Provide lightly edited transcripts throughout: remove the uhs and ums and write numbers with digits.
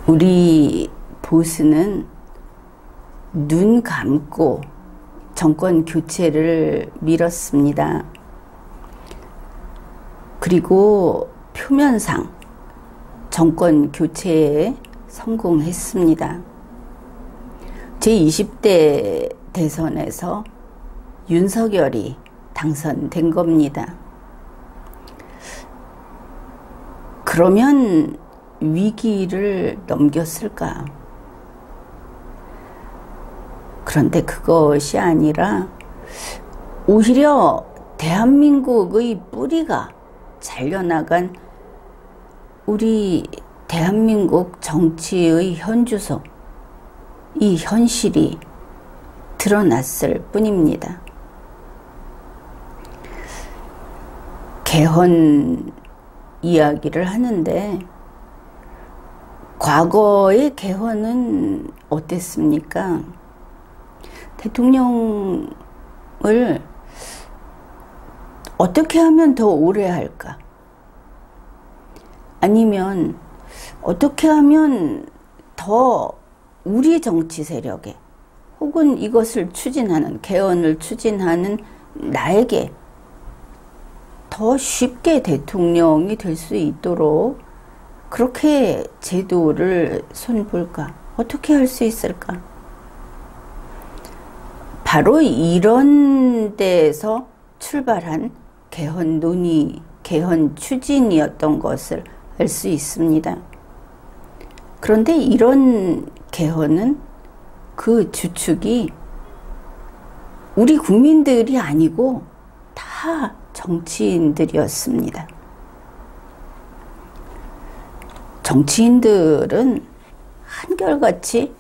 우리 보수는 눈 감고 정권 교체를 밀었습니다. 그리고 표면상 정권 교체에 성공했습니다. 제20대 대선에서 윤석열이 당선된 겁니다. 그러면 위기를 넘겼을까? 그런데 그것이 아니라 오히려 대한민국의 뿌리가 잘려나간 우리 대한민국 정치의 현주소, 이 현실이 드러났을 뿐입니다. 개헌 이야기를 하는데 과거의 개헌은 어땠습니까? 대통령을 어떻게 하면 더 오래 할까? 아니면 어떻게 하면 더 우리 정치 세력에 혹은 이것을 추진하는, 개헌을 추진하는 나에게 더 쉽게 대통령이 될 수 있도록 그렇게 제도를 손볼까? 어떻게 할 수 있을까? 바로 이런 데에서 출발한 개헌 논의, 개헌 추진이었던 것을 알 수 있습니다. 그런데 이런 개헌은 그 주축이 우리 국민들이 아니고 다 정치인들이었습니다. 정치인들은 한결같이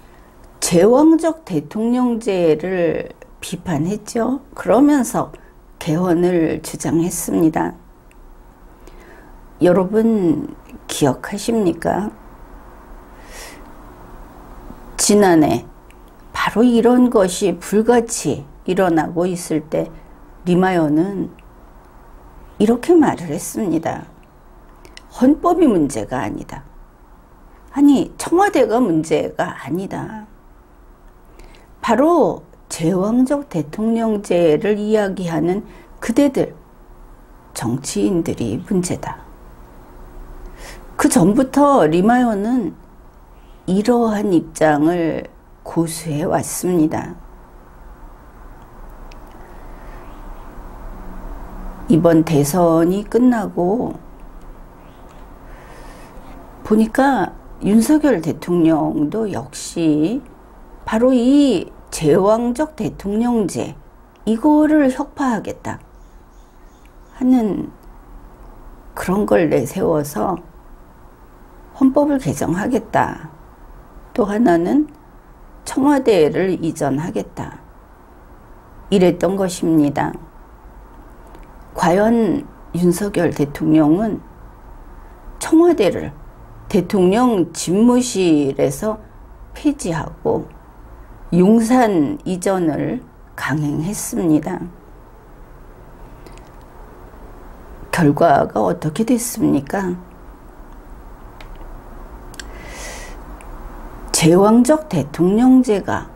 제왕적 대통령제를 비판했죠. 그러면서 개헌을 주장했습니다. 여러분 기억하십니까? 지난해 바로 이런 것이 불같이 일어나고 있을 때 리마여는 이렇게 말을 했습니다. 헌법이 문제가 아니다. 아니, 청와대가 문제가 아니다. 바로 제왕적 대통령제를 이야기하는 그대들, 정치인들이 문제다. 그 전부터 리마여는 이러한 입장을 고수해 왔습니다. 이번 대선이 끝나고 보니까 윤석열 대통령도 역시 바로 이 제왕적 대통령제, 이거를 혁파하겠다 하는 그런 걸 내세워서 헌법을 개정하겠다. 또 하나는 청와대를 이전하겠다. 이랬던 것입니다. 과연 윤석열 대통령은 청와대를 대통령 집무실에서 폐지하고 용산 이전을 강행했습니다. 결과가 어떻게 됐습니까? 제왕적 대통령제가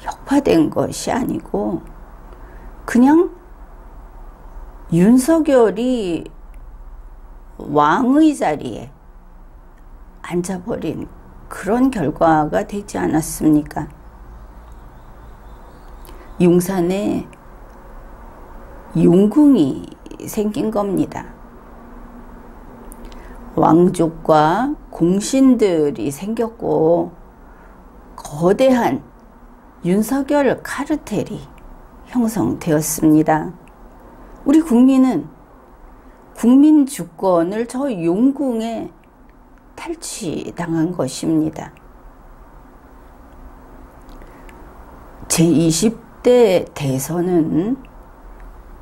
혁파된 것이 아니고 그냥 윤석열이 왕의 자리에 앉아버린 그런 결과가 되지 않았습니까? 용산에 용궁이 생긴 겁니다. 왕족과 공신들이 생겼고 거대한 윤석열 카르텔이 형성되었습니다. 우리 국민은 국민 주권을 저 용궁에 탈취당한 것입니다. 제20대 대선은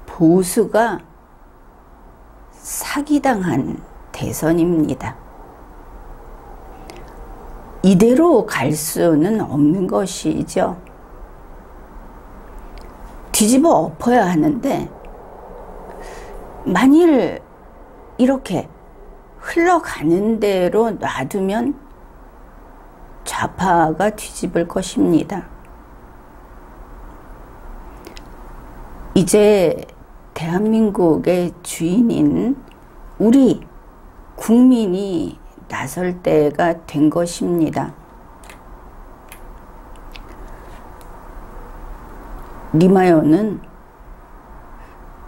보수가 사기당한 대선입니다. 이대로 갈 수는 없는 것이죠. 뒤집어 엎어야 하는데 만일 이렇게 흘러가는 대로 놔두면 좌파가 뒤집을 것입니다. 이제 대한민국의 주인인 우리 국민이 나설 때가 된 것입니다. 리마요는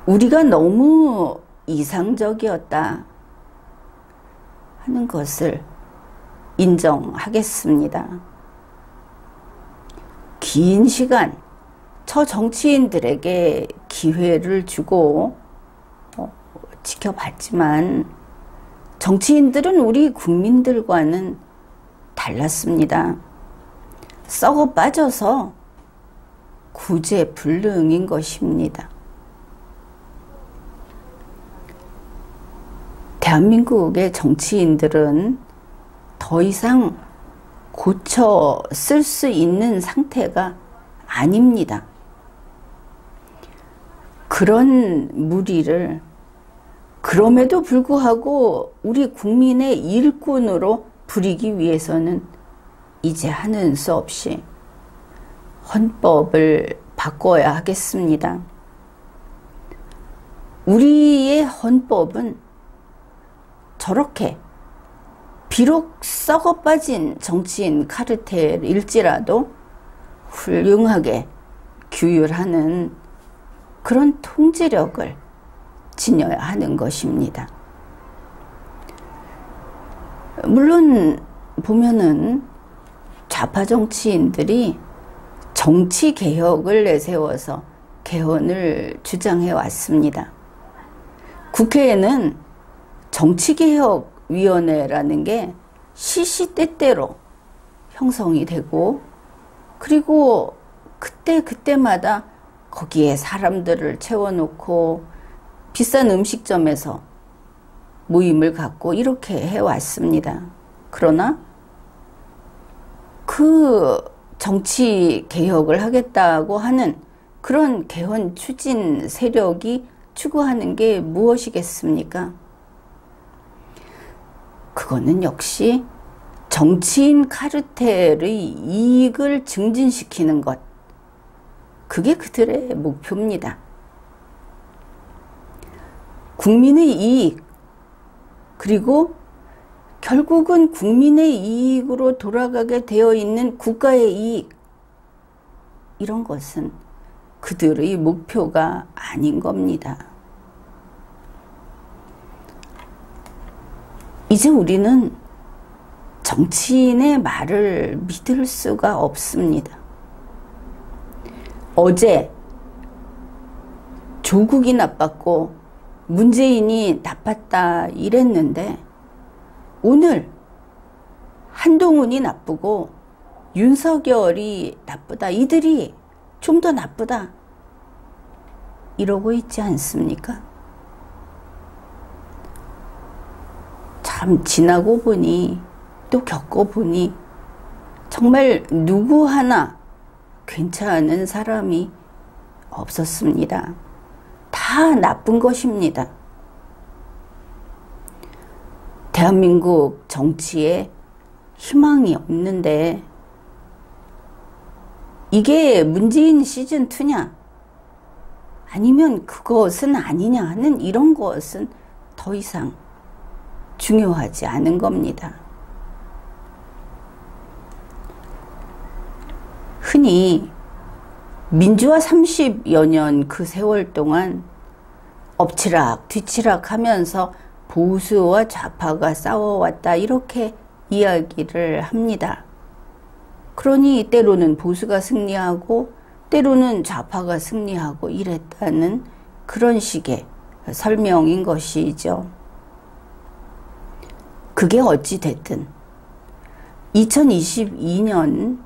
우리가 너무 이상적이었다 하는 것을 인정하겠습니다. 긴 시간 저 정치인들에게 기회를 주고 지켜봤지만 정치인들은 우리 국민들과는 달랐습니다. 썩어 빠져서 구제불능인 것입니다. 대한민국의 정치인들은 더 이상 고쳐 쓸 수 있는 상태가 아닙니다. 그런 무리를 그럼에도 불구하고 우리 국민의 일꾼으로 부리기 위해서는 이제 하는 수 없이 헌법을 바꿔야 하겠습니다. 우리의 헌법은 저렇게 비록 썩어 빠진 정치인 카르텔일지라도 훌륭하게 규율하는 그런 통제력을 지녀야 하는 것입니다. 물론 보면은 좌파 정치인들이 정치 개혁을 내세워서 개헌을 주장해 왔습니다. 국회에는 정치개혁위원회라는 게 시시때때로 형성이 되고 그리고 그때마다 거기에 사람들을 채워놓고 비싼 음식점에서 모임을 갖고 이렇게 해왔습니다. 그러나 그 정치 개혁을 하겠다고 하는 그런 개헌 추진 세력이 추구하는 게 무엇이겠습니까? 그거는 역시 정치인 카르텔의 이익을 증진시키는 것. 그게 그들의 목표입니다. 국민의 이익, 그리고 결국은 국민의 이익으로 돌아가게 되어 있는 국가의 이익, 이런 것은 그들의 목표가 아닌 겁니다. 이제 우리는 정치인의 말을 믿을 수가 없습니다. 어제 조국이 나빴고 문재인이 나빴다 이랬는데 오늘 한동훈이 나쁘고 윤석열이 나쁘다, 이들이 좀 더 나쁘다 이러고 있지 않습니까? 참 지나고 보니 또 겪어보니 정말 누구 하나 괜찮은 사람이 없었습니다. 다 나쁜 것입니다. 대한민국 정치에 희망이 없는데 이게 문재인 시즌2냐 아니면 그것은 아니냐 하는 이런 것은 더 이상 중요하지 않은 겁니다. 흔히 민주화 30여 년 그 세월 동안 엎치락 뒤치락 하면서 보수와 좌파가 싸워왔다 이렇게 이야기를 합니다. 그러니 때로는 보수가 승리하고 때로는 좌파가 승리하고 이랬다는 그런 식의 설명인 것이죠. 그게 어찌 됐든 2022년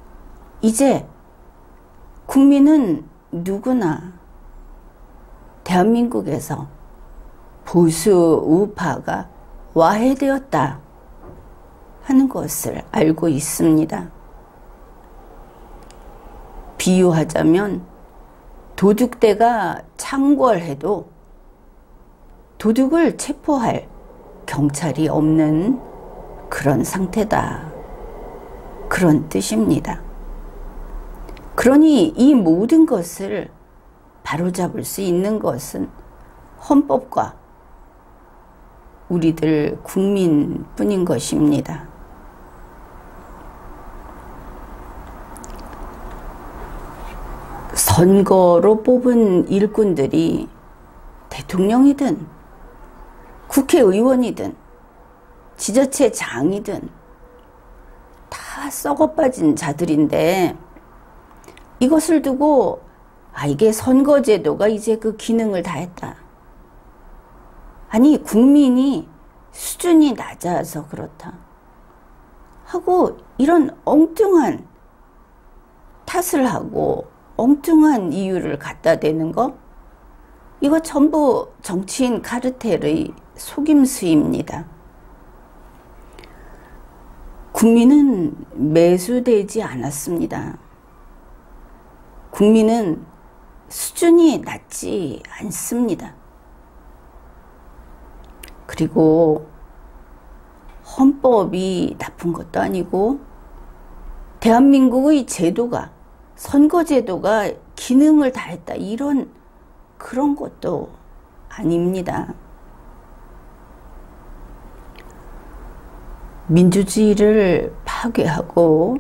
이제 국민은 누구나 대한민국에서 보수 우파가 와해되었다 하는 것을 알고 있습니다. 비유하자면 도둑대가 창궐해도 도둑을 체포할 경찰이 없는 그런 상태다. 그런 뜻입니다. 그러니 이 모든 것을 바로잡을 수 있는 것은 헌법과 우리들 국민뿐인 것입니다. 선거로 뽑은 일꾼들이 대통령이든 국회의원이든 지자체장이든 다 썩어빠진 자들인데 이것을 두고 이게 선거제도가 이제 그 기능을 다했다. 아니 국민이 수준이 낮아서 그렇다 하고 이런 엉뚱한 탓을 하고 엉뚱한 이유를 갖다 대는 거, 이거 전부 정치인 카르텔의 속임수입니다. 국민은 매수되지 않았습니다. 국민은 수준이 낮지 않습니다. 그리고 헌법이 나쁜 것도 아니고 대한민국의 제도가, 선거제도가 기능을 다했다, 이런 그런 것도 아닙니다. 민주주의를 파괴하고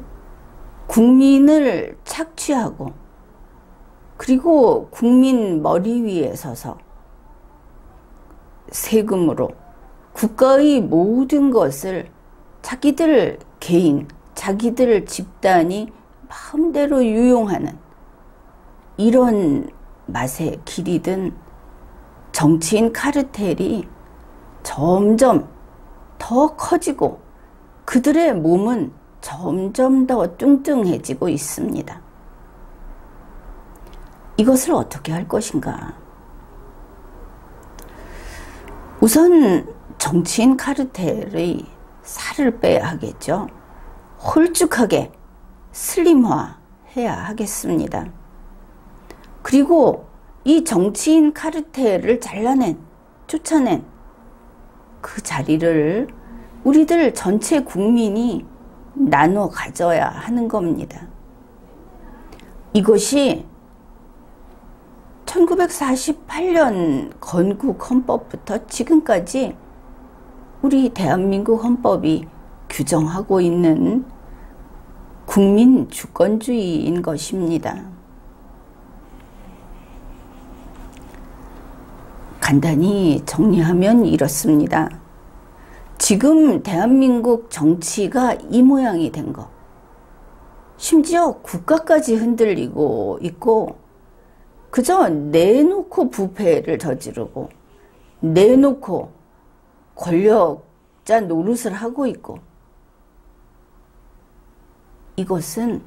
국민을 착취하고 그리고 국민 머리 위에 서서 세금으로 국가의 모든 것을 자기들 개인, 자기들 집단이 마음대로 유용하는 이런 맛에 길이든 정치인 카르텔이 점점 더 커지고 그들의 몸은 점점 더 뚱뚱해지고 있습니다. 이것을 어떻게 할 것인가? 우선 정치인 카르텔의 살을 빼야 하겠죠. 홀쭉하게 슬림화해야 하겠습니다. 그리고 이 정치인 카르텔을 잘라낸, 쫓아낸 그 자리를 우리들 전체 국민이 나눠 가져야 하는 겁니다. 이것이 1948년 건국 헌법부터 지금까지 우리 대한민국 헌법이 규정하고 있는 국민 주권주의인 것입니다. 간단히 정리하면 이렇습니다. 지금 대한민국 정치가 이 모양이 된 것, 심지어 국가까지 흔들리고 있고 그저 내놓고 부패를 저지르고 내놓고 권력자 노릇을 하고 있고, 이것은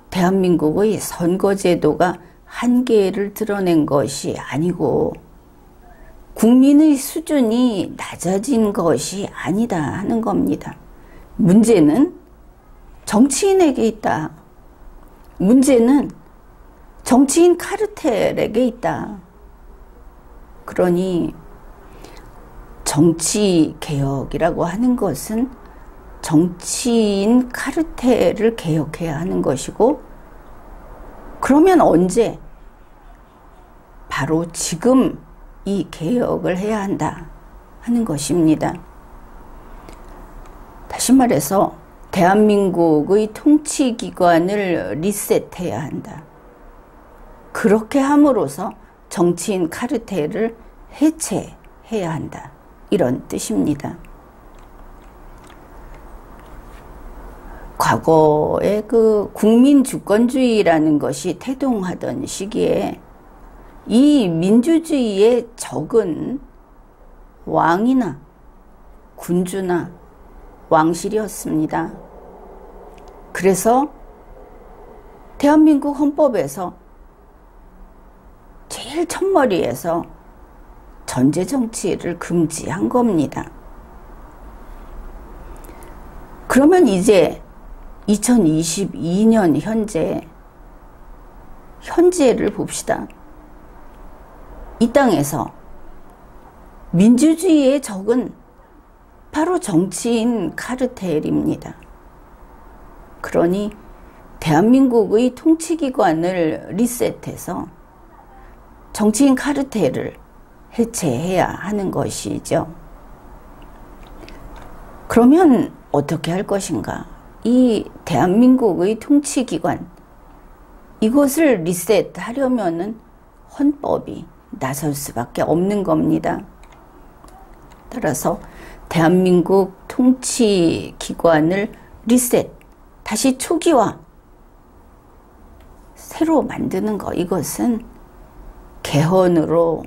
대한민국의 선거제도가 한계를 드러낸 것이 아니고 국민의 수준이 낮아진 것이 아니다 하는 겁니다. 문제는 정치인에게 있다. 문제는 정치인 카르텔에게 있다. 그러니 정치개혁이라고 하는 것은 정치인 카르텔을 개혁해야 하는 것이고, 그러면 언제? 바로 지금 이 개혁을 해야 한다 하는 것입니다. 다시 말해서 대한민국의 통치기관을 리셋해야 한다. 그렇게 함으로써 정치인 카르텔을 해체해야 한다, 이런 뜻입니다. 과거에 그 국민주권주의라는 것이 태동하던 시기에 이 민주주의의 적은 왕이나 군주나 왕실이었습니다. 그래서 대한민국 헌법에서 제일 첫머리에서 전제정치를 금지한 겁니다. 그러면 이제 2022년 현재를 봅시다. 이 땅에서 민주주의의 적은 바로 정치인 카르텔입니다. 그러니 대한민국의 통치기관을 리셋해서 정치인 카르텔을 해체해야 하는 것이죠. 그러면 어떻게 할 것인가? 이 대한민국의 통치기관, 이것을 리셋하려면은 헌법이 나설 수밖에 없는 겁니다. 따라서 대한민국 통치기관을 리셋, 다시 초기화, 새로 만드는 것, 이것은 개헌으로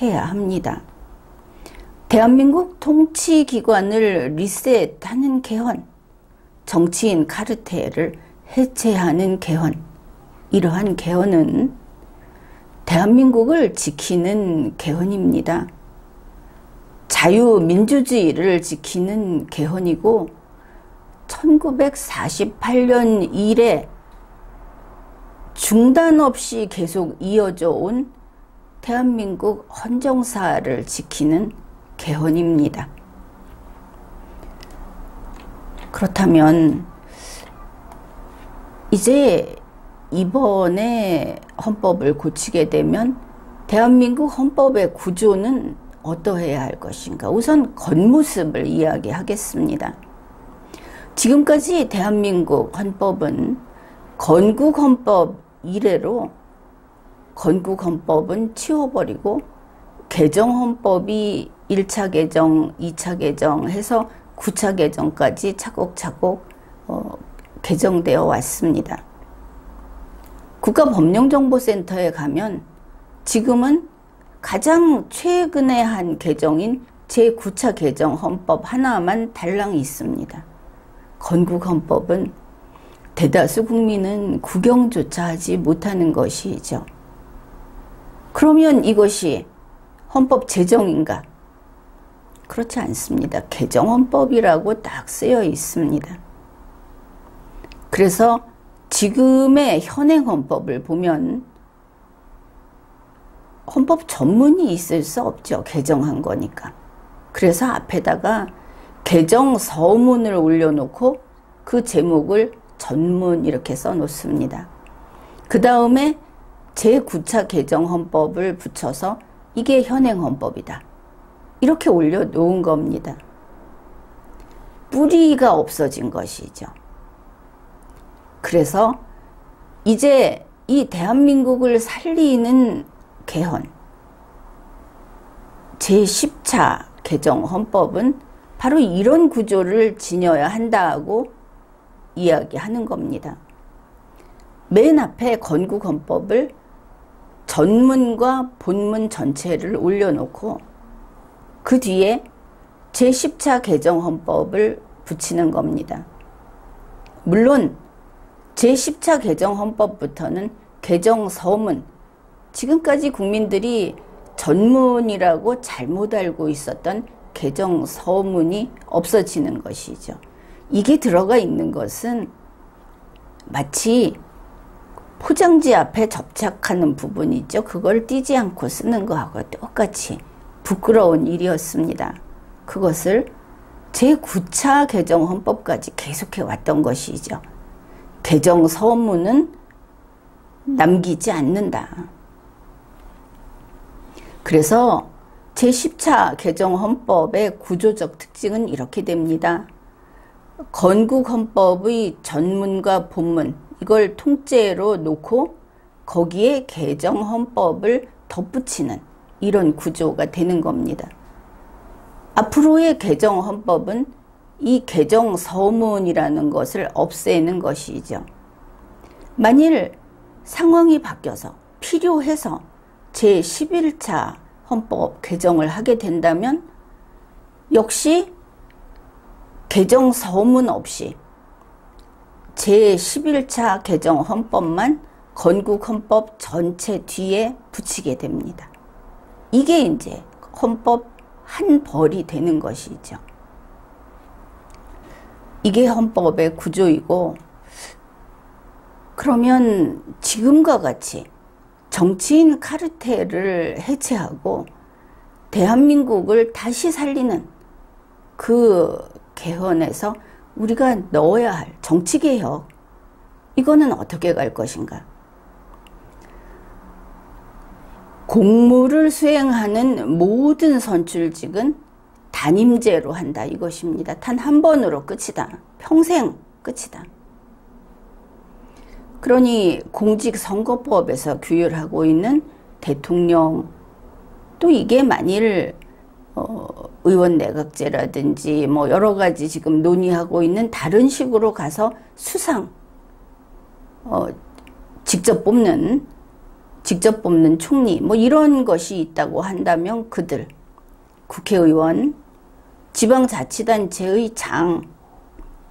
해야 합니다. 대한민국 통치기관을 리셋하는 개헌, 정치인 카르텔을 해체하는 개헌, 이러한 개헌은 대한민국을 지키는 개헌입니다. 자유민주주의를 지키는 개헌이고 1948년 이래 중단 없이 계속 이어져 온 대한민국 헌정사를 지키는 개헌입니다. 그렇다면 이제 이번에 헌법을 고치게 되면 대한민국 헌법의 구조는 어떠해야 할 것인가? 우선 겉모습을 이야기하겠습니다. 지금까지 대한민국 헌법은 건국헌법 이래로 건국헌법은 치워버리고 개정헌법이 1차 개정, 2차 개정 해서 9차 개정까지 차곡차곡 개정되어 왔습니다. 국가법령정보센터에 가면 지금은 가장 최근에 한 개정인 제9차 개정 헌법 하나만 달랑 있습니다. 건국헌법은 대다수 국민은 구경조차 하지 못하는 것이죠. 그러면 이것이 헌법 제정인가? 그렇지 않습니다. 개정헌법이라고 딱 쓰여 있습니다. 그래서 지금의 현행헌법을 보면 헌법 전문이 있을 수 없죠. 개정한 거니까. 그래서 앞에다가 개정 서문을 올려놓고 그 제목을 전문 이렇게 써놓습니다. 그 다음에 제9차 개정헌법을 붙여서 이게 현행헌법이다. 이렇게 올려놓은 겁니다. 뿌리가 없어진 것이죠. 그래서 이제 이 대한민국을 살리는 개헌, 제10차 개정헌법은 바로 이런 구조를 지녀야 한다고 이야기하는 겁니다. 맨 앞에 건국헌법을 전문과 본문 전체를 올려놓고 그 뒤에 제10차 개정헌법을 붙이는 겁니다. 물론 제10차 개정헌법부터는 개정서문, 지금까지 국민들이 전문이라고 잘못 알고 있었던 개정서문이 없어지는 것이죠. 이게 들어가 있는 것은 마치 포장지 앞에 접착하는 부분이 있죠. 그걸 띄지 않고 쓰는 거하고 똑같이 부끄러운 일이었습니다. 그것을 제9차 개정헌법까지 계속해 왔던 것이죠. 개정서문은 남기지 않는다. 그래서 제10차 개정헌법의 구조적 특징은 이렇게 됩니다. 건국헌법의 전문과 본문, 이걸 통째로 놓고 거기에 개정헌법을 덧붙이는 이런 구조가 되는 겁니다. 앞으로의 개정헌법은 이 개정서문이라는 것을 없애는 것이죠. 만일 상황이 바뀌어서 필요해서 제11차 헌법 개정을 하게 된다면 역시 개정서문 없이 제11차 개정 헌법만 건국헌법 전체 뒤에 붙이게 됩니다. 이게 이제 헌법 한 벌이 되는 것이죠. 이게 헌법의 구조이고, 그러면 지금과 같이 정치인 카르텔을 해체하고 대한민국을 다시 살리는 그 개헌에서 우리가 넣어야 할 정치개혁, 이거는 어떻게 갈 것인가? 공무를 수행하는 모든 선출직은 단임제로 한다, 이것입니다. 단 한 번으로 끝이다. 평생 끝이다. 그러니 공직선거법에서 규율하고 있는 대통령, 또 이게 만일 의원 내각제라든지 뭐 여러 가지 지금 논의하고 있는 다른 식으로 가서 수상, 직접 뽑는 총리, 뭐 이런 것이 있다고 한다면 그들, 국회의원, 지방자치단체의 장,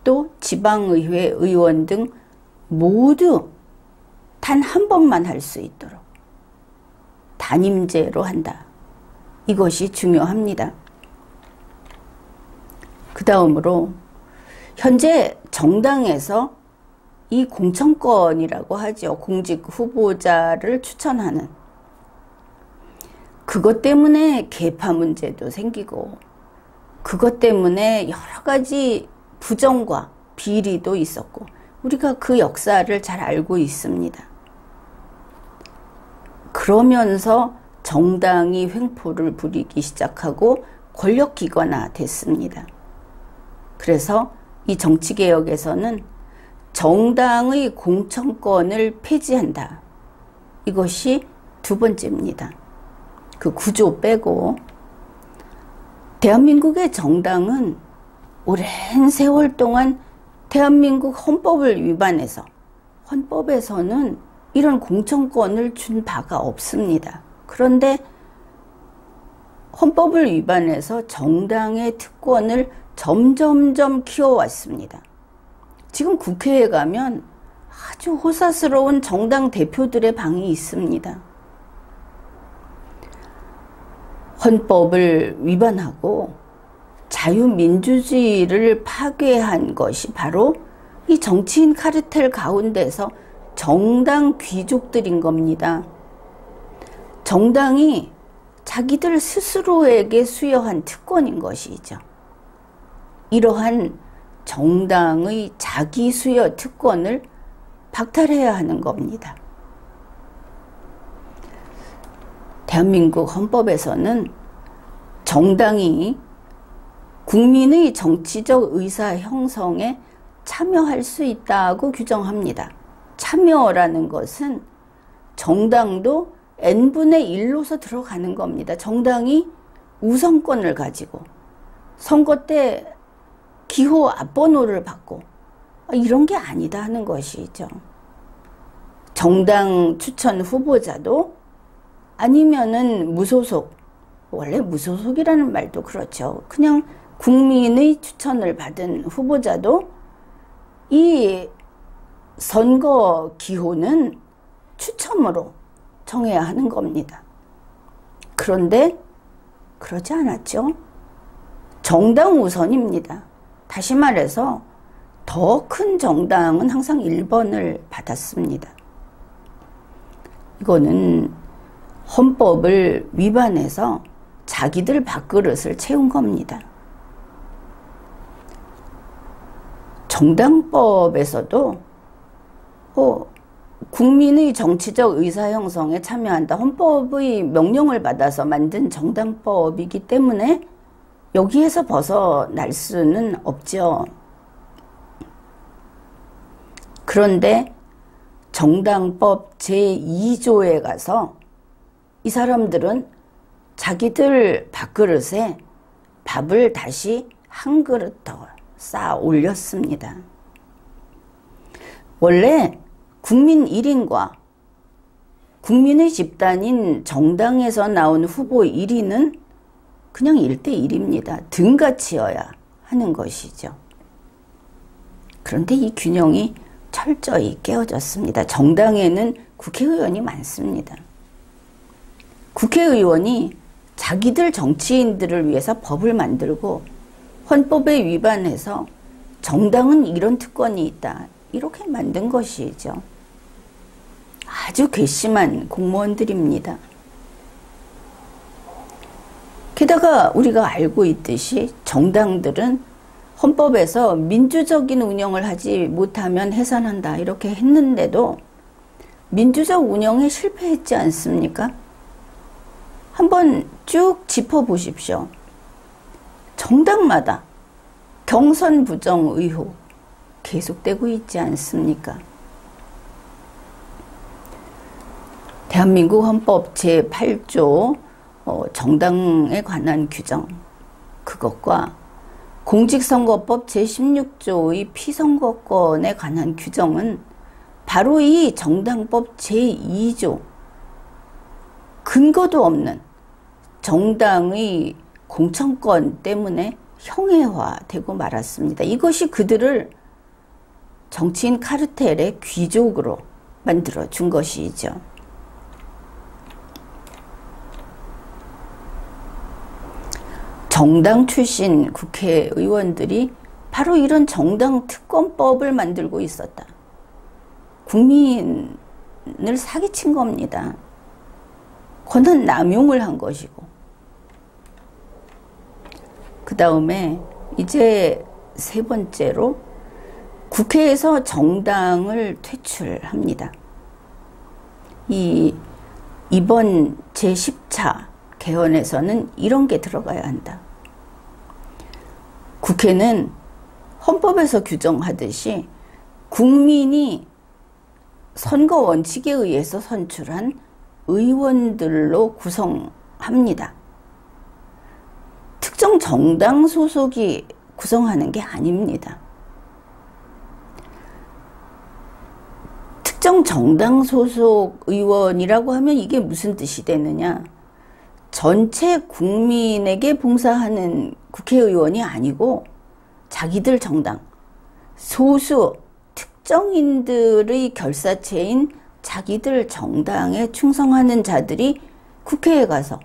또 지방의회 의원 등 모두 단 한 번만 할 수 있도록 단임제로 한다. 이것이 중요합니다. 그 다음으로 현재 정당에서 이 공천권이라고 하죠. 공직 후보자를 추천하는. 그것 때문에 계파 문제도 생기고, 그것 때문에 여러 가지 부정과 비리도 있었고, 우리가 그 역사를 잘 알고 있습니다. 그러면서 정당이 횡포를 부리기 시작하고 권력기관화 됐습니다. 그래서 이 정치개혁에서는 정당의 공천권을 폐지한다. 이것이 두 번째입니다. 그 구조 빼고 대한민국의 정당은 오랜 세월 동안 대한민국 헌법을 위반해서, 헌법에서는 이런 공천권을 준 바가 없습니다. 그런데 헌법을 위반해서 정당의 특권을 점점점 키워왔습니다. 지금 국회에 가면 아주 호사스러운 정당 대표들의 방이 있습니다. 헌법을 위반하고 자유민주주의를 파괴한 것이 바로 이 정치인 카르텔 가운데서 정당 귀족들인 겁니다. 정당이 자기들 스스로에게 수여한 특권인 것이죠. 이러한 정당의 자기 수여 특권을 박탈해야 하는 겁니다. 대한민국 헌법에서는 정당이 국민의 정치적 의사 형성에 참여할 수 있다고 규정합니다. 참여라는 것은 정당도 n분의 1로서 들어가는 겁니다. 정당이 우선권을 가지고 선거 때 기호 앞번호를 받고 이런 게 아니다 하는 것이죠. 정당 추천 후보자도 아니면은 무소속, 원래 무소속이라는 말도 그렇죠. 그냥 국민의 추천을 받은 후보자도 이 선거 기호는 추첨으로 정해야 하는 겁니다. 그런데 그러지 않았죠. 정당 우선입니다. 다시 말해서 더 큰 정당은 항상 1번을 받았습니다. 이거는 헌법을 위반해서 자기들 밥그릇을 채운 겁니다. 정당법에서도 국민의 정치적 의사 형성에 참여한다. 헌법의 명령을 받아서 만든 정당법이기 때문에 여기에서 벗어날 수는 없죠. 그런데 정당법 제2조에 가서 이 사람들은 자기들 밥그릇에 밥을 다시 한 그릇 더 쌓아 올렸습니다. 원래 국민 1인과 국민의 집단인 정당에서 나온 후보 1위는 그냥 1대1입니다. 등가치여야 하는 것이죠. 그런데 이 균형이 철저히 깨어졌습니다. 정당에는 국회의원이 많습니다. 국회의원이 자기들 정치인들을 위해서 법을 만들고 헌법에 위반해서 정당은 이런 특권이 있다. 이렇게 만든 것이죠. 아주 괘씸한 공무원들입니다. 게다가 우리가 알고 있듯이 정당들은 헌법에서 민주적인 운영을 하지 못하면 해산한다 이렇게 했는데도 민주적 운영에 실패했지 않습니까? 한번 쭉 짚어보십시오. 정당마다 경선 부정 의혹 계속되고 있지 않습니까? 대한민국 헌법 제8조 정당에 관한 규정, 그것과 공직선거법 제16조의 피선거권에 관한 규정은 바로 이 정당법 제2조, 근거도 없는 정당의 공천권 때문에 형해화되고 말았습니다. 이것이 그들을 정치인 카르텔의 귀족으로 만들어 준 것이죠. 정당 출신 국회의원들이 바로 이런 정당 특검법을 만들고 있었다. 국민을 사기친 겁니다. 권한 남용을 한 것이고. 그 다음에 이제 세 번째로 국회에서 정당을 퇴출합니다. 이번 제10차 개헌에서는 이런 게 들어가야 한다. 국회는 헌법에서 규정하듯이 국민이 선거 원칙에 의해서 선출한 의원들로 구성합니다. 특정 정당 소속이 구성하는 게 아닙니다. 특정 정당 소속 의원이라고 하면 이게 무슨 뜻이 되느냐? 전체 국민에게 봉사하는 국회의원이 아니고 자기들 정당, 소수 특정인들의 결사체인 자기들 정당에 충성하는 자들이 국회에 가서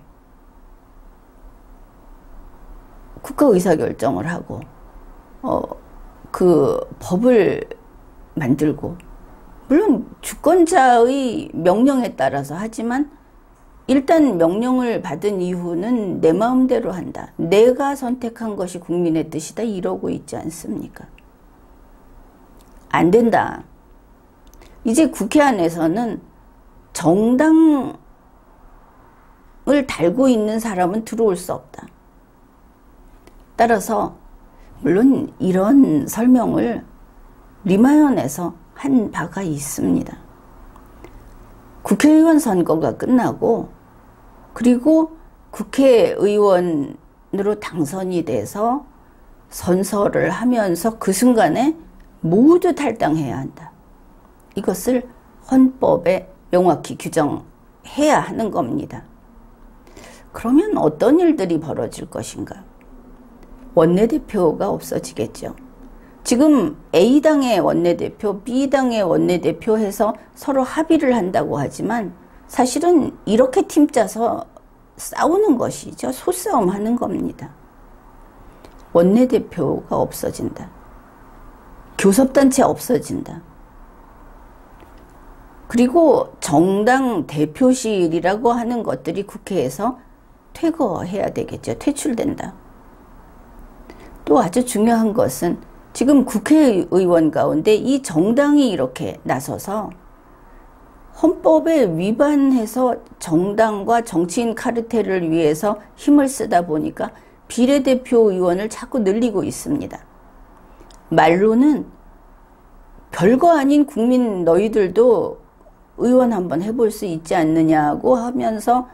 국가 의사결정을 하고 그 법을 만들고, 물론 주권자의 명령에 따라서 하지만 일단 명령을 받은 이후는 내 마음대로 한다. 내가 선택한 것이 국민의 뜻이다. 이러고 있지 않습니까? 안 된다. 이제 국회 안에서는 정당을 달고 있는 사람은 들어올 수 없다. 따라서 물론 이런 설명을 리마연에서 한 바가 있습니다. 국회의원 선거가 끝나고 그리고 국회의원으로 당선이 돼서 선서를 하면서 그 순간에 모두 탈당해야 한다. 이것을 헌법에 명확히 규정해야 하는 겁니다. 그러면 어떤 일들이 벌어질 것인가? 원내대표가 없어지겠죠. 지금 A당의 원내대표, B당의 원내대표 해서 서로 합의를 한다고 하지만 사실은 이렇게 팀 짜서 싸우는 것이죠. 소싸움 하는 겁니다. 원내대표가 없어진다. 교섭단체 없어진다. 그리고 정당 대표실이라고 하는 것들이 국회에서 퇴거해야 되겠죠. 퇴출된다. 또 아주 중요한 것은 지금 국회의원 가운데 이 정당이 이렇게 나서서 헌법에 위반해서 정당과 정치인 카르텔을 위해서 힘을 쓰다 보니까 비례대표 의원을 자꾸 늘리고 있습니다. 말로는 별거 아닌 국민 너희들도 의원 한번 해볼 수 있지 않느냐고 하면서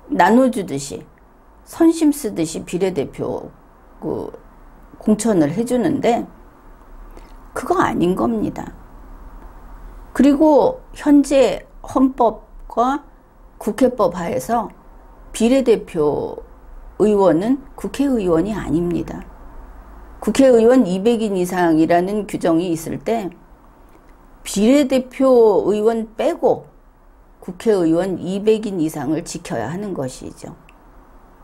나눠주듯이 선심 쓰듯이 비례대표 공천을 해주는데 그거 아닌 겁니다. 그리고 현재 헌법과 국회법 하에서 비례대표 의원은 국회의원이 아닙니다. 국회의원 200인 이상이라는 규정이 있을 때 비례대표 의원 빼고 국회의원 200인 이상을 지켜야 하는 것이죠.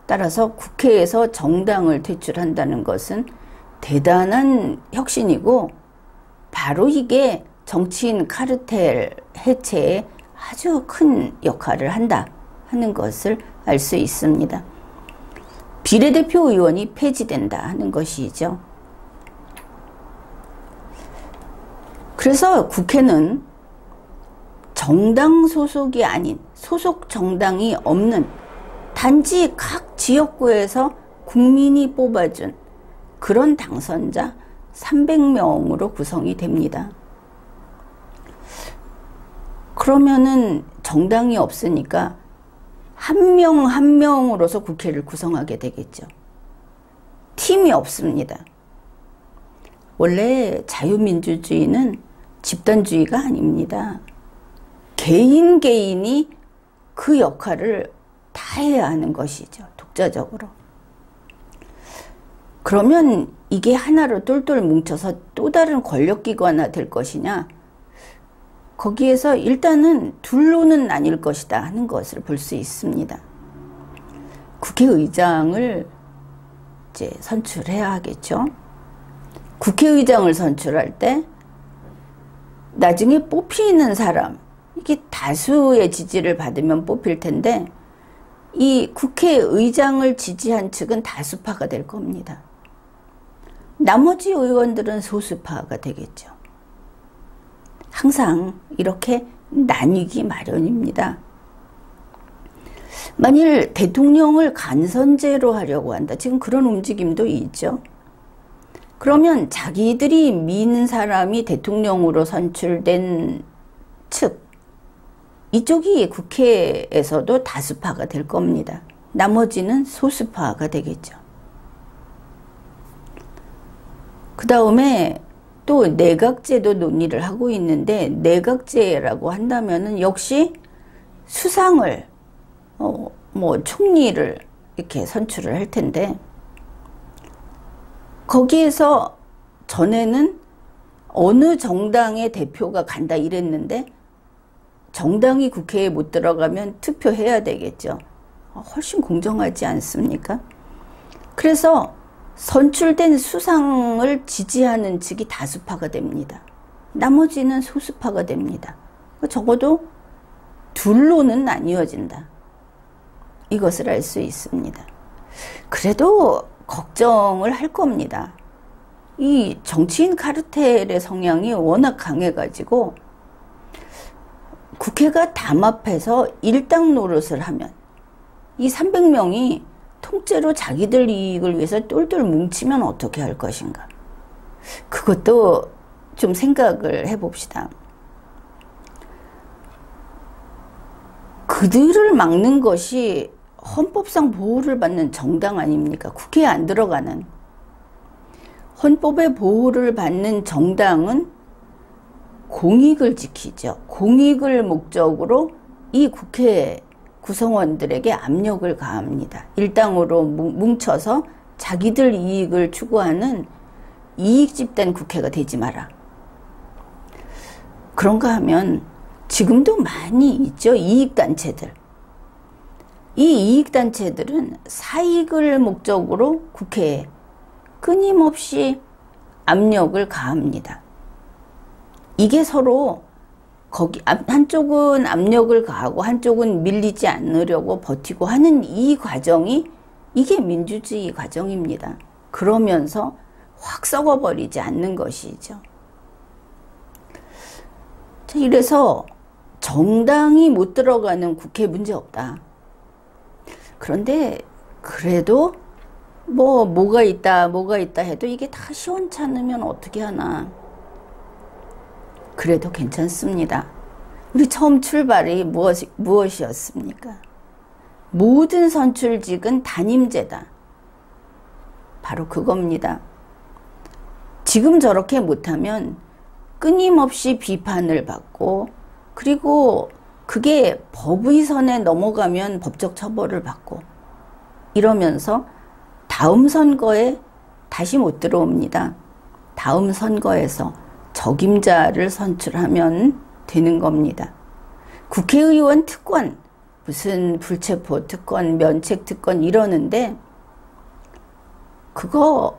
따라서 국회에서 정당을 퇴출한다는 것은 대단한 혁신이고 바로 이게 정치인 카르텔 해체에 아주 큰 역할을 한다 하는 것을 알 수 있습니다. 비례대표 의원이 폐지된다 하는 것이죠. 그래서 국회는 정당 소속이 아닌, 소속 정당이 없는, 단지 각 지역구에서 국민이 뽑아준 그런 당선자 300명으로 구성이 됩니다. 그러면은 정당이 없으니까 한 명 한 명으로서 국회를 구성하게 되겠죠. 팀이 없습니다. 원래 자유민주주의는 집단주의가 아닙니다. 개인이 그 역할을 다 해야 하는 것이죠. 독자적으로. 그러면 이게 하나로 똘똘 뭉쳐서 또 다른 권력기관화 될 것이냐? 거기에서 일단은 둘로는 나뉠 것이다 하는 것을 볼 수 있습니다. 국회의장을 이제 선출해야 하겠죠. 국회의장을 선출할 때 나중에 뽑히는 사람, 이게 다수의 지지를 받으면 뽑힐 텐데 이 국회의장을 지지한 측은 다수파가 될 겁니다. 나머지 의원들은 소수파가 되겠죠. 항상 이렇게 나뉘기 마련입니다. 만일 대통령을 간선제로 하려고 한다. 지금 그런 움직임도 있죠. 그러면 자기들이 미는 사람이 대통령으로 선출된 측, 이쪽이 국회에서도 다수파가 될 겁니다. 나머지는 소수파가 되겠죠. 그 다음에 또 내각제도 논의를 하고 있는데, 내각제라고 한다면은 역시 수상을 총리를 이렇게 선출을 할 텐데, 거기에서 전에는 어느 정당의 대표가 간다 이랬는데 정당이 국회에 못 들어가면 투표해야 되겠죠. 훨씬 공정하지 않습니까? 그래서 선출된 수상을 지지하는 측이 다수파가 됩니다. 나머지는 소수파가 됩니다. 적어도 둘로는 나뉘어진다. 이것을 알 수 있습니다. 그래도 걱정을 할 겁니다. 이 정치인 카르텔의 성향이 워낙 강해가지고 국회가 담합해서 일당 노릇을 하면 이 300명이 통째로 자기들 이익을 위해서 똘똘 뭉치면 어떻게 할 것인가. 그것도 좀 생각을 해봅시다. 그들을 막는 것이 헌법상 보호를 받는 정당 아닙니까? 국회에 안 들어가는. 헌법의 보호를 받는 정당은 공익을 지키죠. 공익을 목적으로 이 국회 구성원들에게 압력을 가합니다. 일당으로 뭉쳐서 자기들 이익을 추구하는 이익집단 국회가 되지 마라. 그런가 하면 지금도 많이 있죠. 이익단체들. 이 이익단체들은 사익을 목적으로 국회에 끊임없이 압력을 가합니다. 이게 서로 한쪽은 압력을 가하고 한쪽은 밀리지 않으려고 버티고 하는 이 과정이, 이게 민주주의 과정입니다. 그러면서 확 썩어버리지 않는 것이죠. 이래서 정당이 못 들어가는 국회 문제 없다. 그런데 그래도 뭐가 있다 해도 이게 다 시원찮으면 어떻게 하나. 그래도 괜찮습니다. 우리 처음 출발이 무엇이었습니까? 모든 선출직은 단임제다. 바로 그겁니다. 지금 저렇게 못하면 끊임없이 비판을 받고, 그리고 그게 법의 선에 넘어가면 법적 처벌을 받고, 이러면서 다음 선거에 다시 못 들어옵니다. 다음 선거에서 적임자를 선출하면 되는 겁니다. 국회의원 특권, 무슨 불체포 특권, 면책 특권 이러는데 그거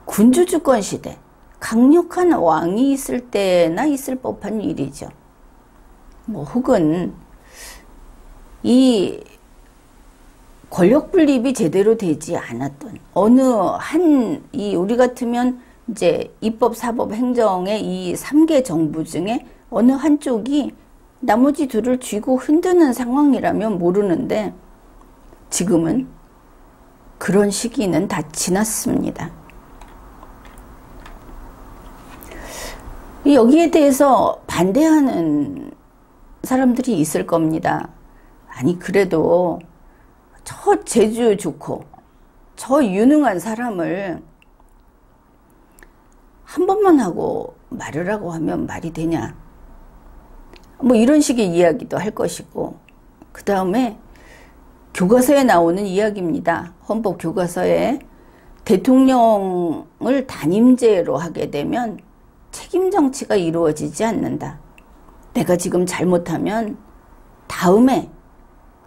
군주주권 시대, 강력한 왕이 있을 때나 있을 법한 일이죠. 혹은 이 권력 분립이 제대로 되지 않았던 어느 우리 같으면 이제 입법, 사법, 행정의 이 3개 정부 중에 어느 한쪽이 나머지 둘을 쥐고 흔드는 상황이라면 모르는데 지금은 그런 시기는 다 지났습니다. 여기에 대해서 반대하는 사람들이 있을 겁니다. 아니 그래도 저 재주 좋고 저 유능한 사람을 한 번만 하고 말으라고 하면 말이 되냐, 뭐 이런 식의 이야기도 할 것이고, 그 다음에 교과서에 나오는 이야기입니다. 헌법 교과서에 대통령을 단임제로 하게 되면 책임 정치가 이루어지지 않는다. 내가 지금 잘못하면 다음에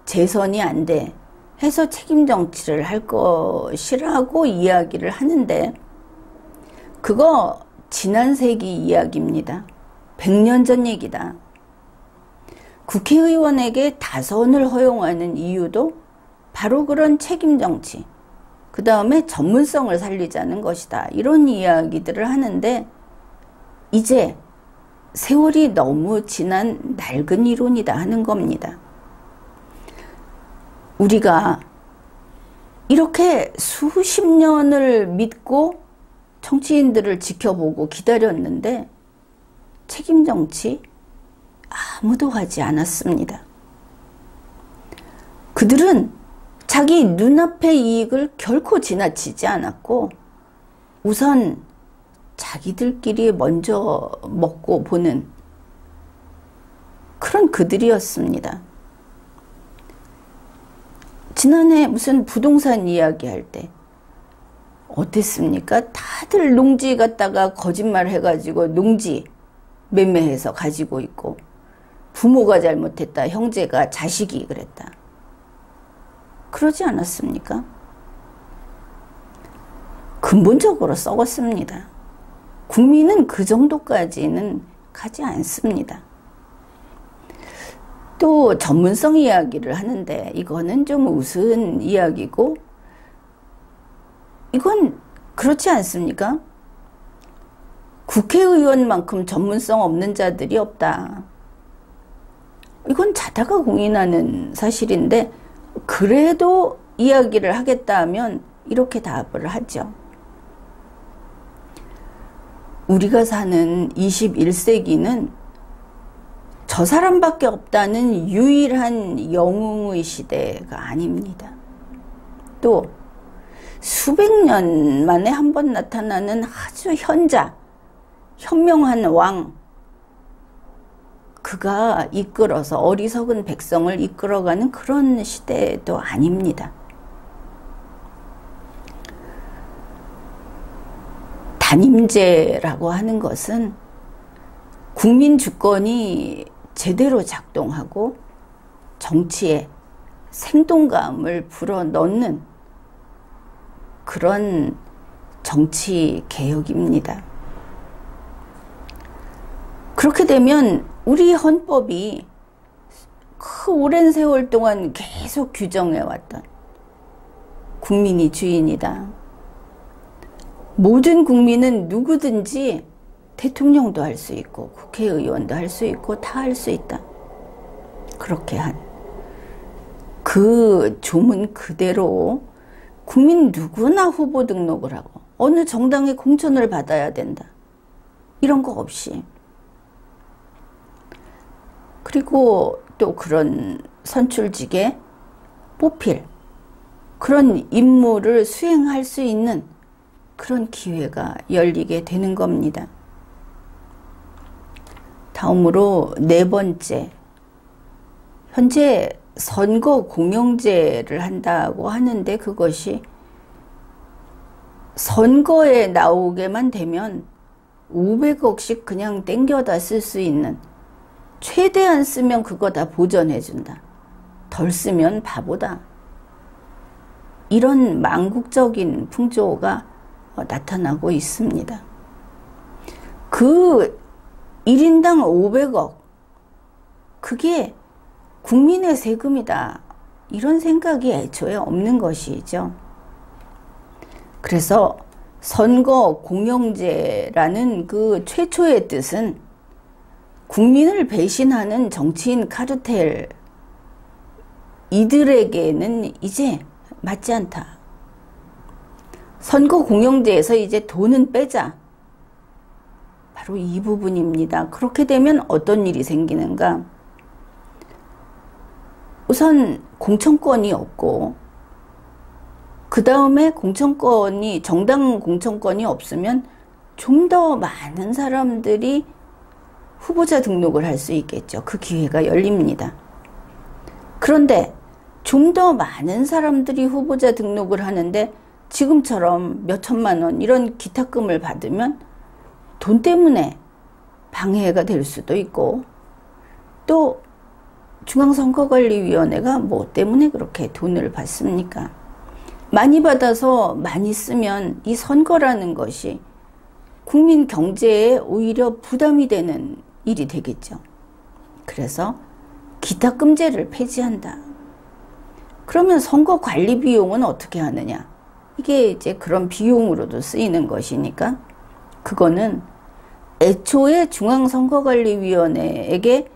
재선이 안 돼 해서 책임 정치를 할 것이라고 이야기를 하는데, 그거 지난 세기 이야기입니다. 100년 전 얘기다. 국회의원에게 다선을 허용하는 이유도 바로 그런 책임 정치, 그 다음에 전문성을 살리자는 것이다. 이런 이야기들을 하는데, 이제 세월이 너무 지난 낡은 이론이다 하는 겁니다. 우리가 이렇게 수십 년을 믿고 정치인들을 지켜보고 기다렸는데 책임 정치 아무도 하지 않았습니다. 그들은 자기 눈앞의 이익을 결코 지나치지 않았고 우선 자기들끼리 먼저 먹고 보는 그런 그들이었습니다. 지난해 무슨 부동산 이야기할 때 어땠습니까? 다들 농지 갖다가 거짓말 해가지고 농지 매매해서 가지고 있고, 부모가 잘못했다, 형제가 자식이 그랬다. 그러지 않았습니까? 근본적으로 썩었습니다. 국민은 그 정도까지는 가지 않습니다. 또 전문성 이야기를 하는데 이거는 좀 우스운 이야기고, 이건 그렇지 않습니까? 국회의원만큼 전문성 없는 자들이 없다. 이건 자다가 공인하는 사실인데, 그래도 이야기를 하겠다 하면 이렇게 답을 하죠. 우리가 사는 21세기는 저 사람밖에 없다는 유일한 영웅의 시대가 아닙니다. 또 수백 년 만에 한 번 나타나는 아주 현명한 왕, 그가 이끌어서 어리석은 백성을 이끌어가는 그런 시대도 아닙니다. 단임제라고 하는 것은 국민 주권이 제대로 작동하고 정치에 생동감을 불어넣는 그런 정치 개혁입니다. 그렇게 되면 우리 헌법이 그 오랜 세월 동안 계속 규정해왔던 국민이 주인이다. 모든 국민은 누구든지 대통령도 할 수 있고 국회의원도 할 수 있고 다 할 수 있다. 그렇게 한 그 조문 그대로 국민 누구나 후보 등록을 하고 어느 정당에 공천을 받아야 된다. 이런 거 없이. 그리고 또 그런 선출직에 뽑힐 그런 임무를 수행할 수 있는 그런 기회가 열리게 되는 겁니다. 다음으로 네 번째, 현재 선거 공영제를 한다고 하는데 그것이 선거에 나오게만 되면 500억씩 그냥 땡겨다 쓸 수 있는, 최대한 쓰면 그거 다 보전해준다. 덜 쓰면 바보다. 이런 망국적인 풍조가 나타나고 있습니다. 그 1인당 500억, 그게 국민의 세금이다. 이런 생각이 애초에 없는 것이죠. 그래서 선거 공영제라는 그 최초의 뜻은 국민을 배신하는 정치인 카르텔, 이들에게는 이제 맞지 않다. 선거 공영제에서 이제 돈은 빼자. 바로 이 부분입니다. 그렇게 되면 어떤 일이 생기는가? 우선 공천권이 없고, 그 다음에 정당 공천권이 없으면 좀 더 많은 사람들이 후보자 등록을 할 수 있겠죠. 그 기회가 열립니다. 그런데 좀 더 많은 사람들이 후보자 등록을 하는데 지금처럼 몇 천만 원 이런 기탁금을 받으면 돈 때문에 방해가 될 수도 있고, 또 중앙선거관리위원회가 뭐 때문에 그렇게 돈을 받습니까? 많이 받아서 많이 쓰면 이 선거라는 것이 국민 경제에 오히려 부담이 되는 일이 되겠죠. 그래서 기탁금제를 폐지한다. 그러면 선거 관리 비용은 어떻게 하느냐? 이게 이제 그런 비용으로도 쓰이는 것이니까 그거는 애초에 중앙선거관리위원회에게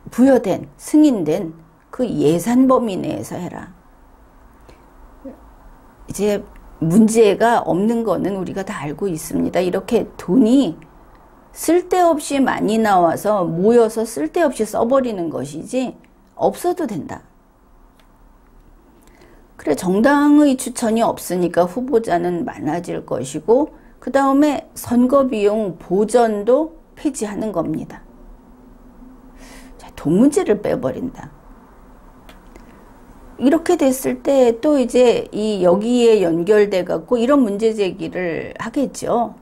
부여된, 승인된 그 예산 범위 내에서 해라. 이제 문제가 없는 거는 우리가 다 알고 있습니다. 이렇게 돈이 쓸데없이 많이 나와서 모여서 쓸데없이 써버리는 것이지 없어도 된다. 그래, 정당의 추천이 없으니까 후보자는 많아질 것이고, 그 다음에 선거비용 보전도 폐지하는 겁니다. 자, 돈 문제를 빼버린다. 이렇게 됐을 때 또 이제 여기에 연결돼 갖고 이런 문제 제기를 하겠죠.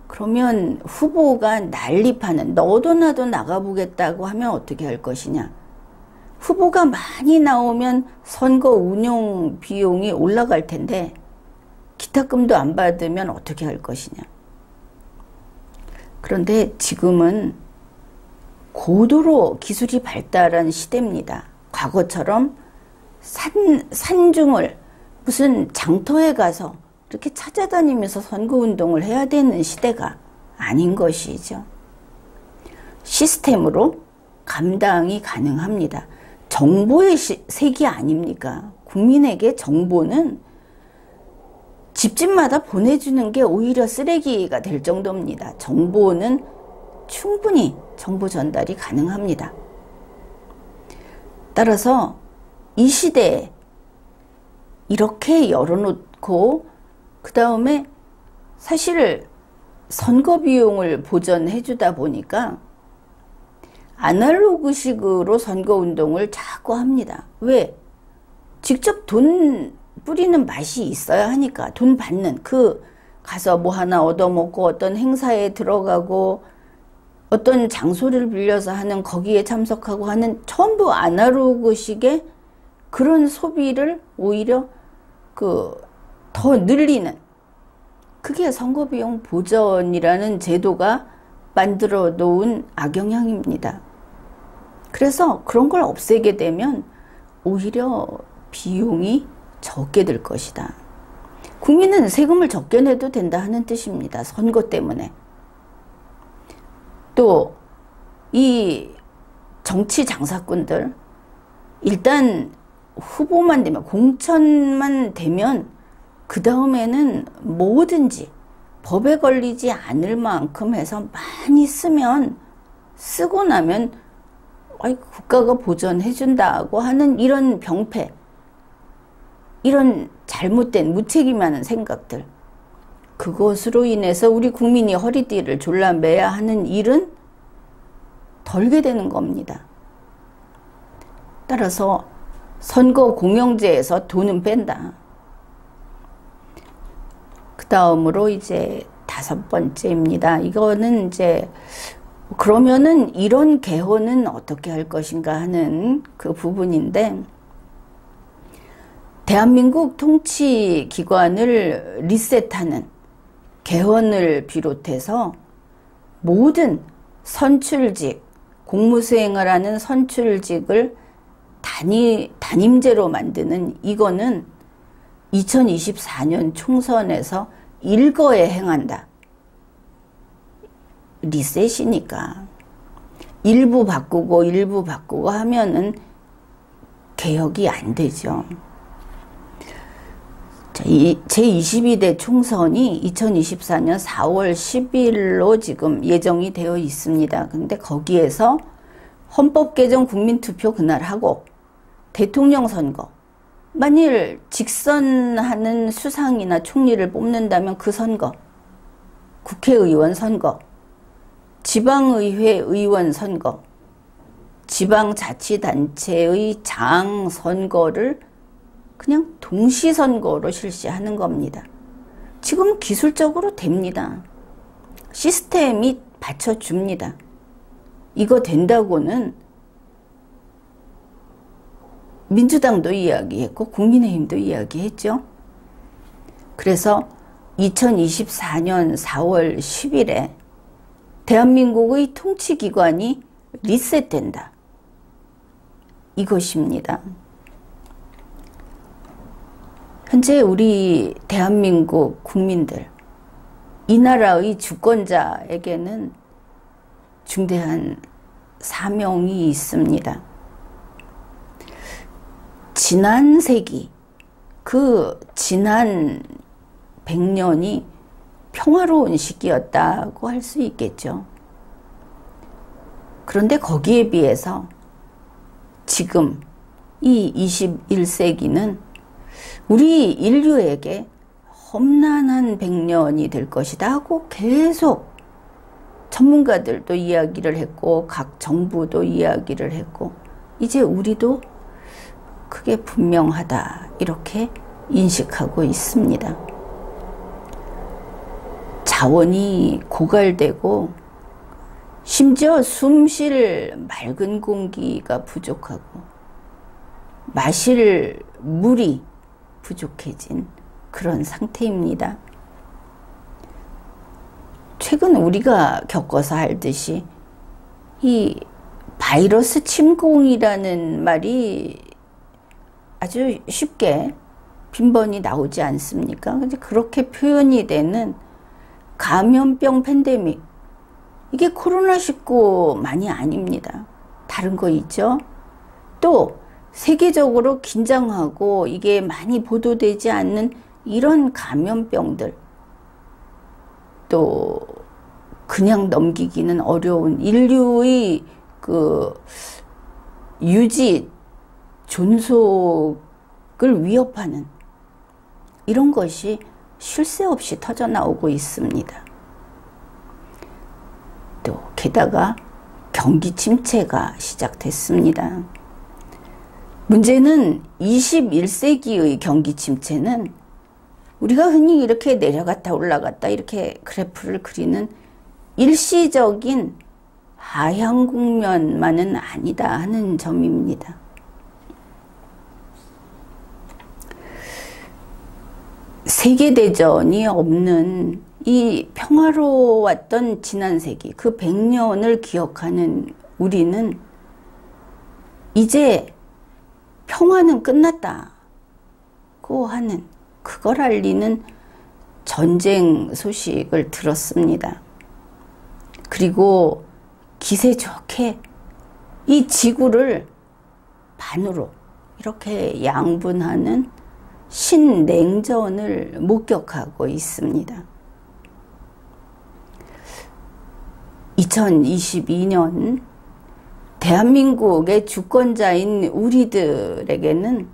그러면 후보가 난립하는, 너도 나도 나가보겠다고 하면 어떻게 할 것이냐. 후보가 많이 나오면 선거 운영 비용이 올라갈 텐데 기탁금도 안 받으면 어떻게 할 것이냐. 그런데 지금은 고도로 기술이 발달한 시대입니다. 과거처럼 산중을 무슨 장터에 가서 이렇게 찾아다니면서 선거운동을 해야 되는 시대가 아닌 것이죠. 시스템으로 감당이 가능합니다. 정보의 세계 아닙니까? 국민에게 정보는 집집마다 보내주는 게 오히려 쓰레기가 될 정도입니다. 정보는 충분히 정보 전달이 가능합니다. 따라서 이 시대에 이렇게 열어놓고 그 다음에 사실 선거 비용을 보전해 주다 보니까 아날로그식으로 선거운동을 자꾸 합니다. 왜? 직접 돈 뿌리는 맛이 있어야 하니까. 돈 받는, 가서 뭐 하나 얻어먹고 어떤 행사에 들어가고 어떤 장소를 빌려서 하는, 거기에 참석하고 하는 전부 아날로그식의 그런 소비를 오히려 더 늘리는, 그게 선거비용 보전이라는 제도가 만들어 놓은 악영향입니다. 그래서 그런 걸 없애게 되면 오히려 비용이 적게 들 것이다. 국민은 세금을 적게 내도 된다 하는 뜻입니다. 선거 때문에. 또 이 정치 장사꾼들, 일단 후보만 되면, 공천만 되면 그 다음에는 뭐든지 법에 걸리지 않을 만큼 해서 많이 쓰고 나면 국가가 보전해준다고 하는 이런 병폐, 이런 잘못된 무책임하는 생각들, 그것으로 인해서 우리 국민이 허리띠를 졸라매야 하는 일은 덜게 되는 겁니다. 따라서 선거 공영제에서 돈은 뺀다. 그 다음으로 이제 5번째입니다. 이거는 이제 그러면은 이런 개헌은 어떻게 할 것인가 하는 그 부분인데, 대한민국 통치기관을 리셋하는 개헌을 비롯해서 모든 선출직, 공무수행을 하는 선출직을 단임제로 만드는, 이거는 2024년 총선에서 일거에 행한다. 리셋이니까 일부 바꾸고 하면은 개혁이 안 되죠. 제22대 총선이 2024년 4월 10일로 지금 예정이 되어 있습니다. 근데 거기에서 헌법 개정 국민투표 그날 하고 대통령 선거, 만일 직선하는 수상이나 총리를 뽑는다면 그 선거, 국회의원 선거, 지방의회 의원 선거, 지방자치단체의 장 선거를 그냥 동시선거로 실시하는 겁니다. 지금 기술적으로 됩니다. 시스템이 받쳐줍니다. 이거 된다고는 민주당도 이야기했고 국민의힘도 이야기했죠. 그래서 2024년 4월 10일에 대한민국의 통치기관이 리셋된다. 이것입니다. 현재 우리 대한민국 국민들, 이 나라의 주권자에게는 중대한 사명이 있습니다. 지난 세기, 그 지난 100년이 평화로운 시기였다고 할 수 있겠죠. 그런데 거기에 비해서 지금 이 21세기는 우리 인류에게 험난한 100년이 될 것이다 하고 계속 전문가들도 이야기를 했고 각 정부도 이야기를 했고 이제 우리도 그게 분명하다 이렇게 인식하고 있습니다. 자원이 고갈되고 심지어 숨쉴 맑은 공기가 부족하고 마실 물이 부족해진 그런 상태입니다. 최근 우리가 겪어서 알듯이 이 바이러스 침공이라는 말이 아주 쉽게 빈번히 나오지 않습니까? 근데 그렇게 표현이 되는 감염병 팬데믹, 이게 코로나19만이 아닙니다. 다른 거 있죠? 또 세계적으로 긴장하고 이게 많이 보도되지 않는 이런 감염병들, 또 그냥 넘기기는 어려운 인류의 그 유지 존속을 위협하는 이런 것이 쉴 새 없이 터져 나오고 있습니다. 또 게다가 경기 침체가 시작됐습니다. 문제는 21세기의 경기 침체는 우리가 흔히 이렇게 내려갔다 올라갔다 이렇게 그래프를 그리는 일시적인 하향 국면만은 아니다 하는 점입니다. 세계대전이 없는 이 평화로웠던 지난 세기, 그 100년을 기억하는 우리는 이제 평화는 끝났다고 하는, 그걸 알리는 전쟁 소식을 들었습니다. 그리고 기세 좋게 이 지구를 반으로 이렇게 양분하는 신냉전을 목격하고 있습니다. 2022년 대한민국의 주권자인 우리들에게는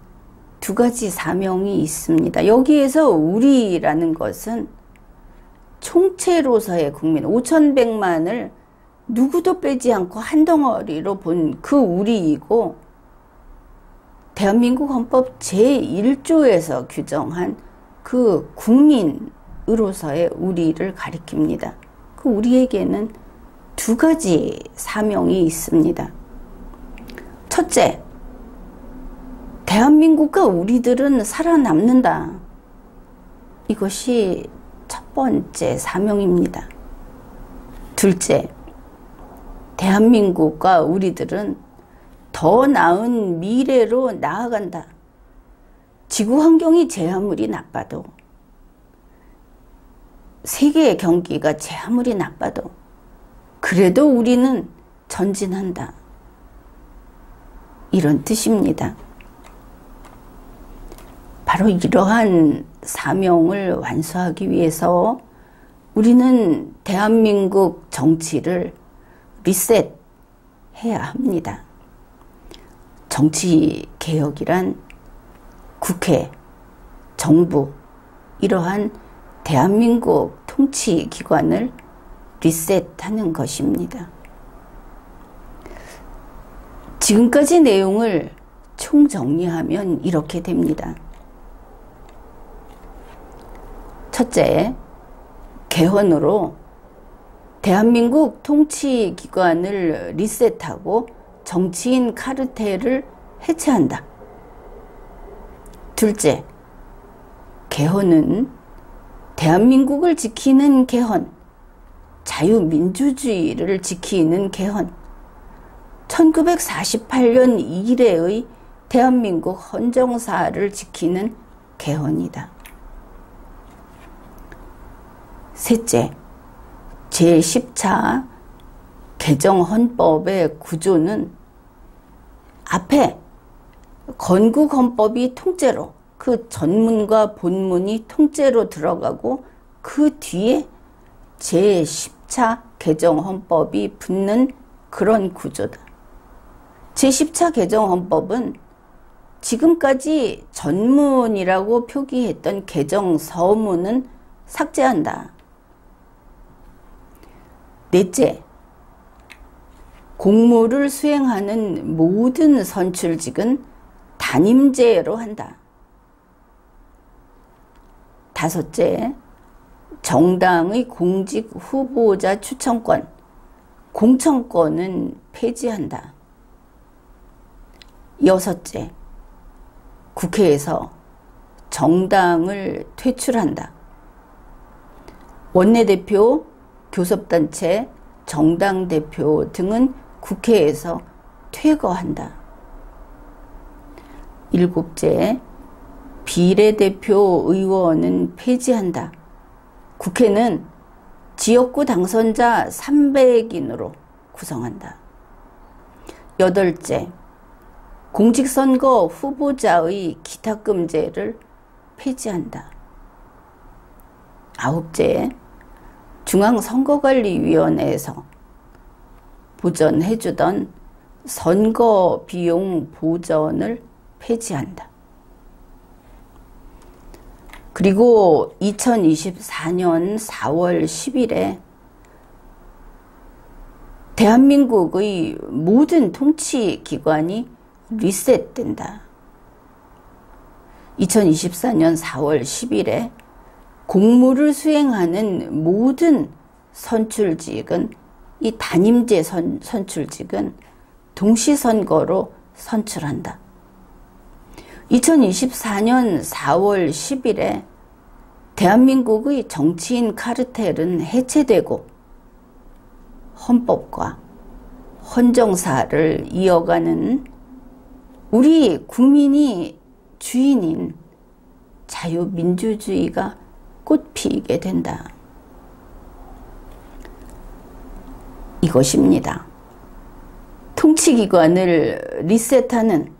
두 가지 사명이 있습니다. 여기에서 우리라는 것은 총체로서의 국민 5,100만을 누구도 빼지 않고 한 덩어리로 본 그 우리이고, 대한민국 헌법 제1조에서 규정한 그 국민으로서의 우리를 가리킵니다. 그 우리에게는 두 가지 사명이 있습니다. 첫째, 대한민국과 우리들은 살아남는다. 이것이 첫 번째 사명입니다. 둘째, 대한민국과 우리들은 더 나은 미래로 나아간다. 지구 환경이 제 아무리 나빠도, 세계의 경기가 제 아무리 나빠도 그래도 우리는 전진한다. 이런 뜻입니다. 바로 이러한 사명을 완수하기 위해서 우리는 대한민국 정치를 리셋해야 합니다. 정치 개혁이란 국회, 정부, 이러한 대한민국 통치기관을 리셋하는 것입니다. 지금까지 내용을 총정리하면 이렇게 됩니다. 첫째, 개헌으로 대한민국 통치기관을 리셋하고 정치인 카르텔을 해체한다. 둘째, 개헌은 대한민국을 지키는 개헌, 자유민주주의를 지키는 개헌, 1948년 이래의 대한민국 헌정사를 지키는 개헌이다. 셋째, 제10차 개정헌법의 구조는 앞에 건국헌법이 통째로, 그 전문과 본문이 통째로 들어가고 그 뒤에 제10차 개정헌법이 붙는 그런 구조다. 제10차 개정헌법은 지금까지 전문이라고 표기했던 개정서문은 삭제한다. 넷째, 공무를 수행하는 모든 선출직은 단임제로 한다. 다섯째, 정당의 공직 후보자 추천권, 공천권은 폐지한다. 여섯째, 국회에서 정당을 퇴출한다. 원내대표, 교섭단체, 정당대표 등은 국회에서 퇴거한다. 일곱째, 비례대표 의원은 폐지한다. 국회는 지역구 당선자 300인으로 구성한다. 여덟째, 공직선거 후보자의 기탁금제를 폐지한다. 아홉째, 중앙선거관리위원회에서 보전해주던 선거비용 보전을 폐지한다. 그리고 2024년 4월 10일에 대한민국의 모든 통치기관이 리셋된다. 2024년 4월 10일에 공무를 수행하는 모든 선출직은, 이 단임제 선출직은 동시선거로 선출한다. 2024년 4월 10일에 대한민국의 정치인 카르텔은 해체되고 헌법과 헌정사를 이어가는 우리 국민이 주인인 자유민주주의가 꽃피게 된다. 이것입니다. 통치기관을 리셋하는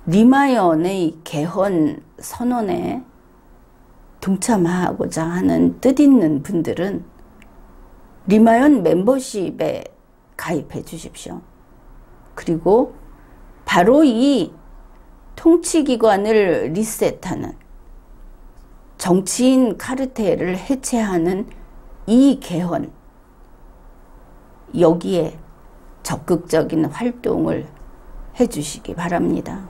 리마연의 개헌 선언에 동참하고자 하는 뜻있는 분들은 리마연 멤버십에 가입해 주십시오. 그리고 바로 이 통치기관을 리셋하는, 정치인 카르텔을 해체하는 이 개헌, 여기에 적극적인 활동을 해주시기 바랍니다.